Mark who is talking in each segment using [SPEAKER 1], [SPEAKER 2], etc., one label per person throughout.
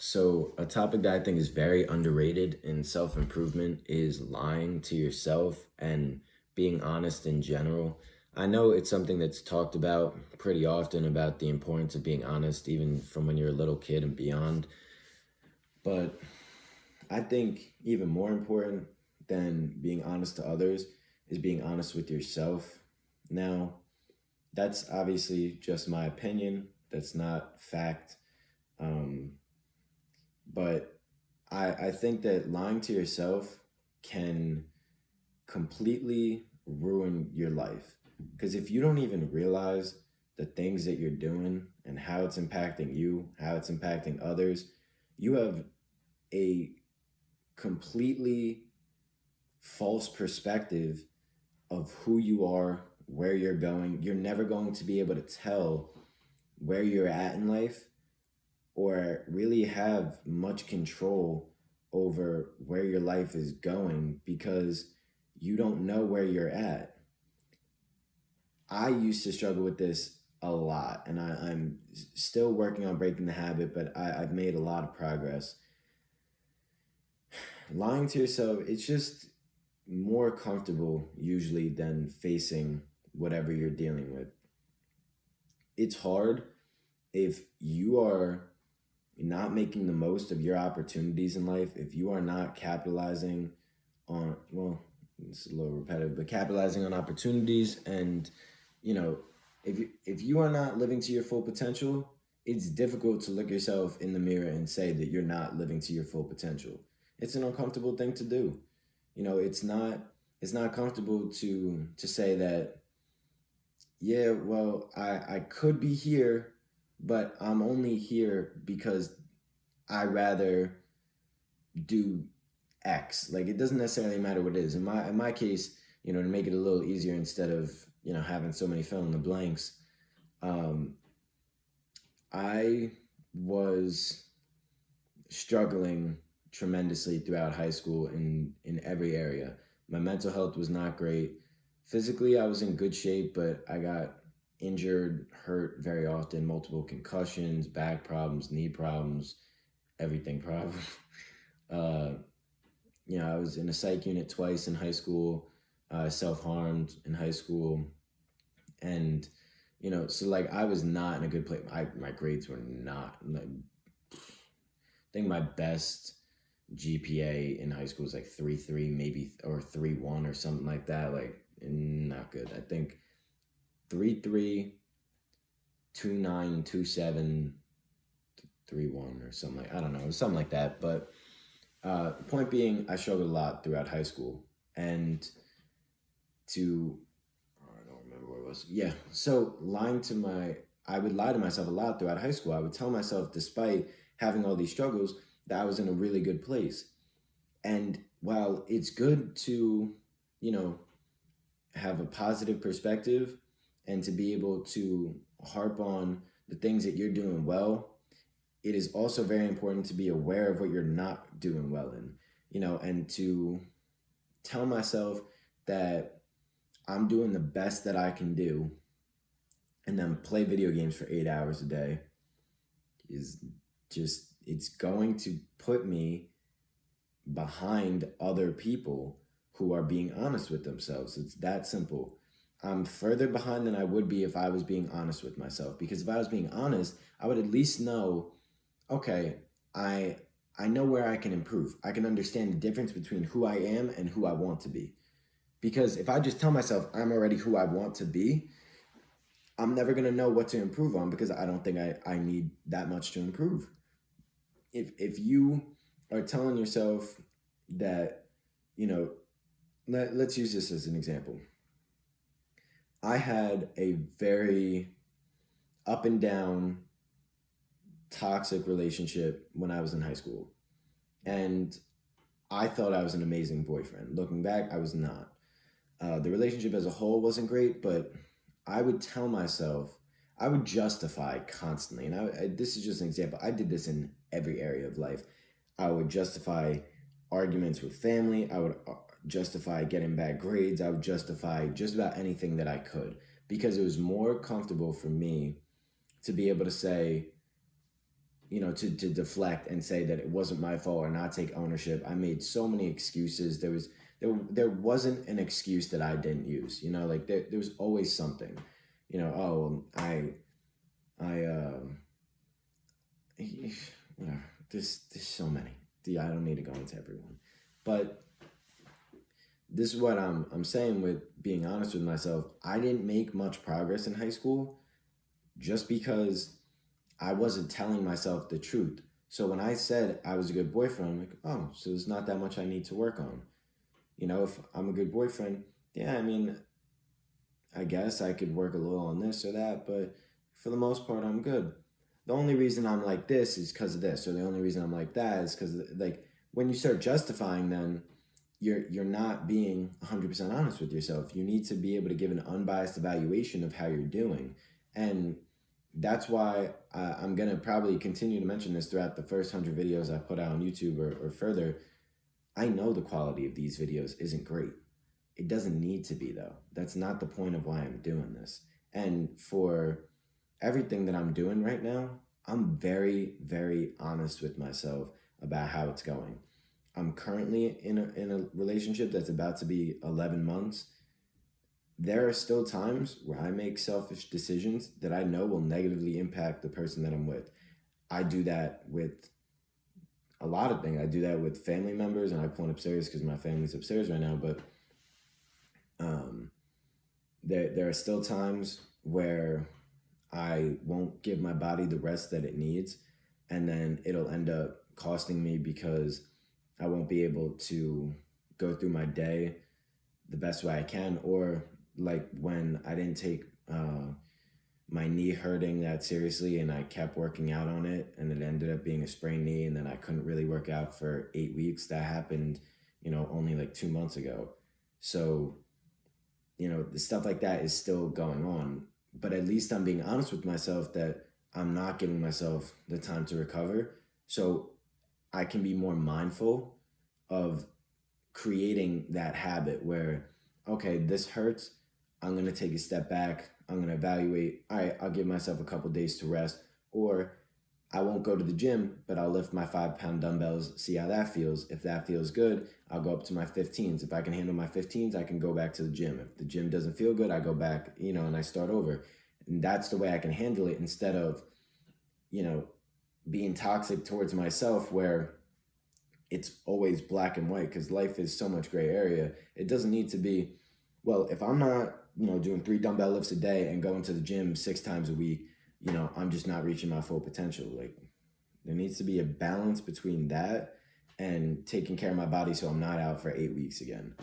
[SPEAKER 1] So, a topic that I think is very underrated in self improvement is lying to yourself and being honest in general. I know it's something that's talked about pretty often about the importance of being honest, even from when you're a little kid and beyond. But I think even more important than being honest to others is being honest with yourself. Now, that's obviously just my opinion, that's not fact. Um, But I think that lying to yourself can completely ruin your life. Because if you don't even realize the things that you're doing and how it's impacting you, how it's impacting others, you have a completely false perspective of who you are, where you're going. You're never going to be able to tell where you're at in life or really have much control over where your life is going because you don't know where you're at. I used to struggle with this a lot, and I'm still working on breaking the habit, but I've made a lot of progress. Lying to yourself, it's just more comfortable usually than facing whatever you're dealing with. It's hard if you are not making the most of your opportunities in life, if you are not capitalizing on, well, it's a little repetitive, but capitalizing on opportunities and, you know, if you are not living to your full potential, it's difficult to look yourself in the mirror and say that you're not living to your full potential. It's an uncomfortable thing to do. It's not comfortable to say that, yeah, well, I could be here, but I'm only here because I rather do X. Like it doesn't necessarily matter what it is. In my case, to make it a little easier instead of having so many fill in the blanks, um, I was struggling tremendously throughout high school in every area. My mental health was not great. Physically, I was in good shape, but I got injured, hurt very often, multiple concussions, back problems, knee problems, everything problem. Uh, I was in a psych unit twice in high school. Self harmed in high school, and so like I was not in a good place. My grades were not. Like, I think my best GPA in high school was like 3.3, maybe, or 3.1 or something like that. Like not good. I think 3.3, 2.9, 2.7, 3.1 or something like, I don't know, it was something like that. But point being, I struggled a lot throughout high school, and to I don't remember what it was. Yeah, so I would lie to myself a lot throughout high school. I would tell myself, despite having all these struggles, that I was in a really good place. And while it's good to, you know, have a positive perspective and to be able to harp on the things that you're doing well, it is also very important to be aware of what you're not doing well in, and to tell myself that I'm doing the best that I can do and then play video games for 8 hours a day is just, it's going to put me behind other people who are being honest with themselves. It's that simple. I'm further behind than I would be if I was being honest with myself, because if I was being honest, I would at least know, okay, I I know where I can improve. I can understand the difference between who I am and who I want to be. Because if I just tell myself I'm already who I want to be, I'm never going to know what to improve on because I don't think I need that much to improve. If you are telling yourself that, you know, let's use this as an example. I had a very up and down toxic relationship when I was in high school. And I thought I was an amazing boyfriend. Looking back, I was not. The relationship as a whole wasn't great, but I would tell myself, I would justify constantly. And this is just an example. I did this in every area of life. I would justify arguments with family. I would justify getting bad grades. I would justify just about anything that I could because it was more comfortable for me to be able to say, to deflect and say that it wasn't my fault or not take ownership. I made so many excuses. There wasn't an excuse that I didn't use. Like there was always something. Oh, I whatever. There's so many. I don't need to go into everyone, but this is what I'm saying with being honest with myself. I didn't make much progress in high school just because I wasn't telling myself the truth. So when I said I was a good boyfriend, I'm like, oh, so there's not that much I need to work on. If I'm a good boyfriend, yeah, I mean, I guess I could work a little on this or that, but for the most part, I'm good. The only reason I'm like this is because of this, or the only reason I'm like that is because, like, when you start justifying, then you're not being 100% honest with yourself. You need to be able to give an unbiased evaluation of how you're doing, and that's why I'm gonna probably continue to mention this throughout the first 100 videos I put out on YouTube or further. I know the quality of these videos isn't great. It doesn't need to be, though. That's not the point of why I'm doing this. And for everything that I'm doing right now, I'm very, very honest with myself about how it's going. I'm currently in a relationship that's about to be 11 months. There are still times where I make selfish decisions that I know will negatively impact the person that I'm with. I do that with a lot of things. I do that with family members, and I point upstairs because my family's upstairs right now. But um, there are still times where I won't give my body the rest that it needs, and then it'll end up costing me because I won't be able to go through my day the best way I can. Or like when I didn't take my knee hurting that seriously and I kept working out on it and it ended up being a sprained knee, and then I couldn't really work out for 8 weeks. That happened, only like 2 months ago. So, the stuff like that is still going on. But at least I'm being honest with myself that I'm not giving myself the time to recover. So I can be more mindful of creating that habit where, okay, this hurts. I'm going to take a step back. I'm going to evaluate. All right, I'll give myself a couple days to rest. Or I won't go to the gym, but I'll lift my 5 pound dumbbells, see how that feels. If that feels good, I'll go up to my 15s. If I can handle my 15s, I can go back to the gym. If the gym doesn't feel good, I go back, and I start over. And that's the way I can handle it, instead of, you know, being toxic towards myself where it's always black and white, because life is so much gray area. It doesn't need to be, well, if I'm not, doing 3 dumbbell lifts a day and going to the gym 6 times a week, I'm just not reaching my full potential. Like, there needs to be a balance between that and taking care of my body so I'm not out for 8 weeks again.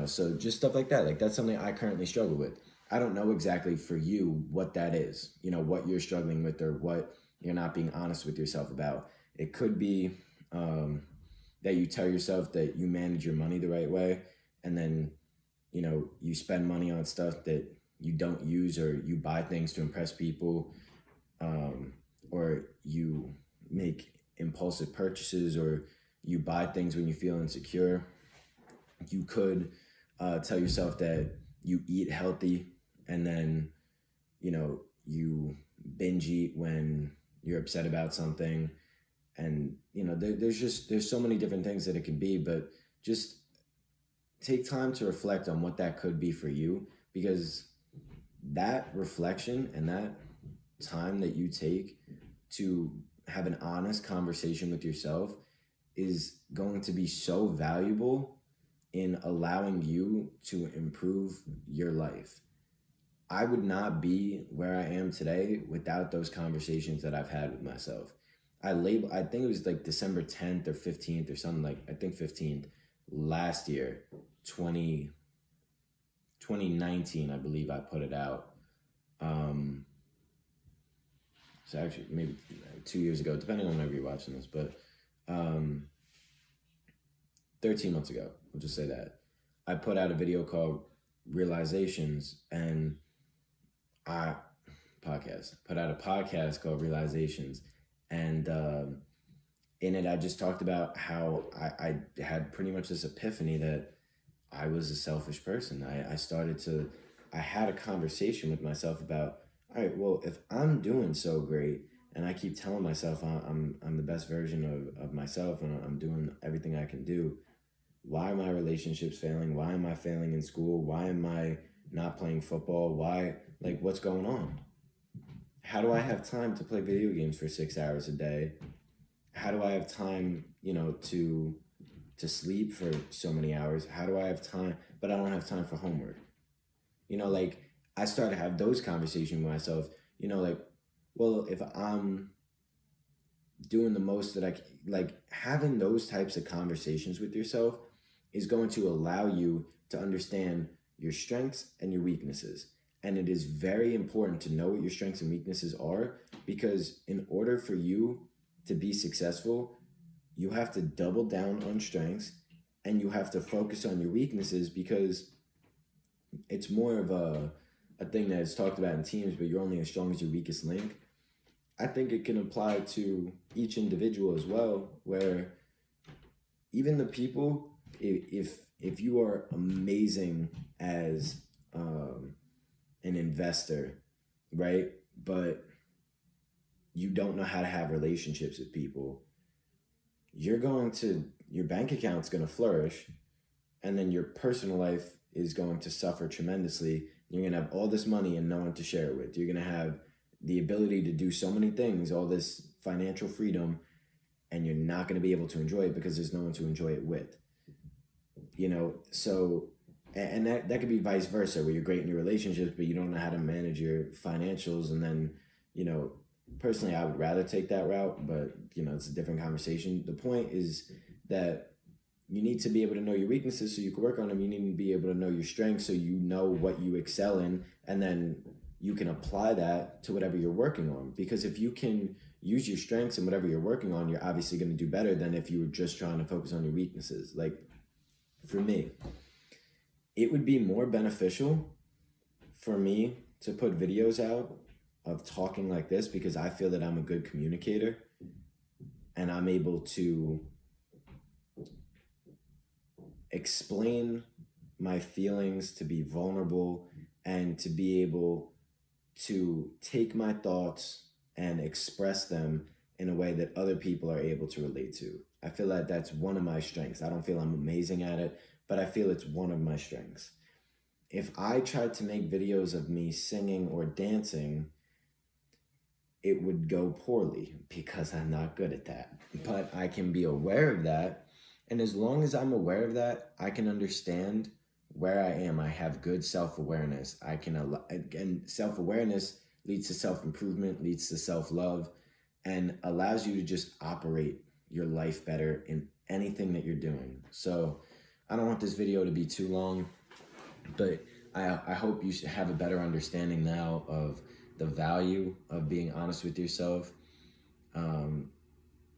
[SPEAKER 1] So just stuff like that. Like, that's something I currently struggle with. I don't know exactly for you what that is, what you're struggling with or what you're not being honest with yourself about. It could be that you tell yourself that you manage your money the right way, and then, you spend money on stuff that you don't use, or you buy things to impress people, or you make impulsive purchases, or you buy things when you feel insecure. You could tell yourself that you eat healthy, and then, you binge eat when you're upset about something. And, there's so many different things that it can be, but just take time to reflect on what that could be for you, because that reflection and that time that you take to have an honest conversation with yourself is going to be so valuable in allowing you to improve your life. I would not be where I am today without those conversations that I've had with myself. I think it was like December 10th or 15th or something, like, I think 15th last year, 2019, I believe I put it out. So actually maybe 2 years ago, depending on whenever you're watching this, but 13 months ago, we'll just say that, I put out a video called Realizations, and I put out a podcast called Realizations, and in it I just talked about how I had pretty much this epiphany that I was a selfish person. I had a conversation with myself about, all right, well, if I'm doing so great and I keep telling myself I'm the best version of myself, and I'm doing everything I can do. Why are my relationships failing? Why am I failing in school? Why am I not playing football? Why, like, what's going on? How do I have time to play video games for 6 hours a day? How do I have time, to sleep for so many hours? How do I have time, but I don't have time for homework? Like, I start to have those conversations with myself, like, well, if I'm doing the most that I can, like, having those types of conversations with yourself is going to allow you to understand your strengths and your weaknesses. And it is very important to know what your strengths and weaknesses are, because in order for you to be successful, you have to double down on strengths and you have to focus on your weaknesses, because it's more of a thing that is talked about in teams, but you're only as strong as your weakest link. I think it can apply to each individual as well, where even the people, if you are amazing as an investor, right, but you don't know how to have relationships with people, your bank account's going to flourish, and then your personal life is going to suffer tremendously. You're going to have all this money and no one to share it with. You're going to have the ability to do so many things, all this financial freedom, and you're not going to be able to enjoy it because there's no one to enjoy it with. So, and that could be vice versa, where you're great in your relationships, but you don't know how to manage your financials. And then, personally, I would rather take that route, but, it's a different conversation. The point is that you need to be able to know your weaknesses so you can work on them. You need to be able to know your strengths so you know what you excel in, and then you can apply that to whatever you're working on. Because if you can use your strengths and whatever you're working on, you're obviously going to do better than if you were just trying to focus on your weaknesses. Like, for me, it would be more beneficial for me to put videos out of talking like this, because I feel that I'm a good communicator and I'm able to explain my feelings, to be vulnerable, and to be able to take my thoughts and express them in a way that other people are able to relate to. I feel like that's one of my strengths. I don't feel I'm amazing at it, but I feel it's one of my strengths. If I tried to make videos of me singing or dancing, it would go poorly because I'm not good at that. But I can be aware of that. And as long as I'm aware of that, I can understand where I am. I have good self-awareness. And self-awareness leads to self-improvement, leads to self-love, and allows you to just operate your life better in anything that you're doing. So I don't want this video to be too long, but I hope you have a better understanding now of the value of being honest with yourself.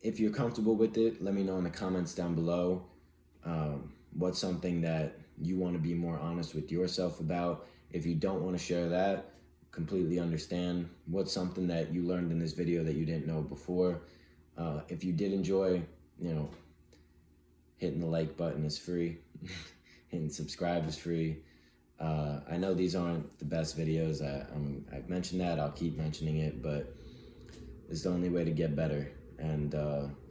[SPEAKER 1] If you're comfortable with it, let me know in the comments down below. What's something that you want to be more honest with yourself about? If you don't want to share that, completely understand. What's something that you learned in this video that you didn't know before? If you did enjoy, hitting the like button is free. Hitting subscribe is free. I know these aren't the best videos. I've mentioned that. I'll keep mentioning it, but it's the only way to get better. And,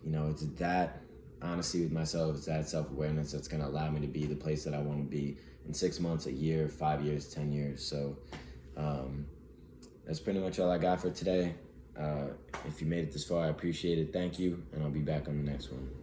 [SPEAKER 1] it's that honesty with myself, it's that self-awareness that's going to allow me to be the place that I want to be in 6 months, a year, 5 years, 10 years. So that's pretty much all I got for today. If you made it this far, I appreciate it. Thank you, and I'll be back on the next one.